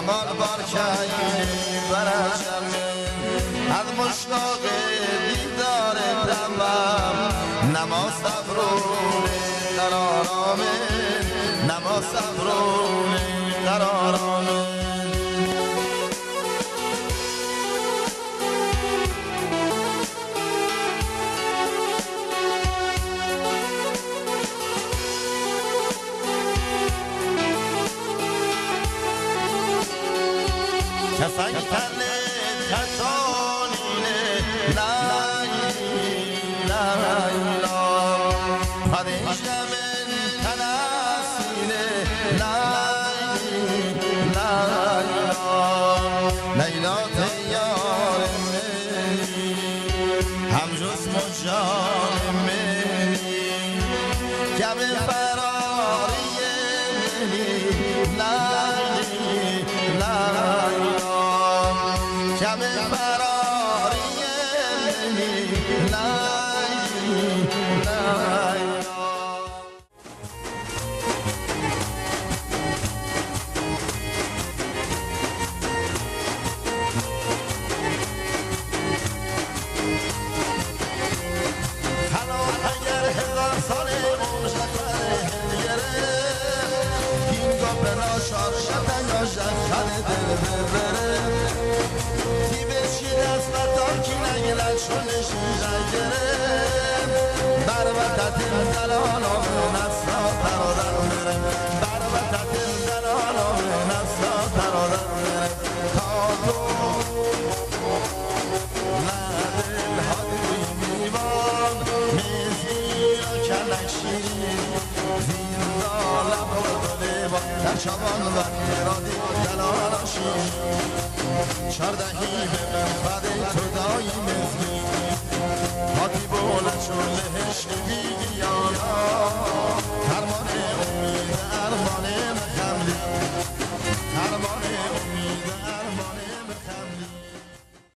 مال بارکایی برشم از مشتاق دیدار تمام نما صبرونه قرارامه نما صبرونه قرارامه کسنگ تنه کسانینه لایی لایلا پدیشمن تناسینه لایی لایلا لیلا تیار منی هم جسم و جان منی گم فراری منی لایی لایی کم فراری منی لایی لایی خلاف اگر هزار سال مشکل هنگره گینگا بنا شارشت یا شخل دل ببره تی بشید از فتان کی نگلد شونش نگره بر وقت دلال و نسا ترادر میره بر وقت دلال و نسا ترادر میره تا تو لدل هادی میوان میزی و کلکشی زیرا لب و دلیوان در شبان و مرادی دلالاشی چاردهی به منفعه تو دایی مزمی هادی بولد شو لهش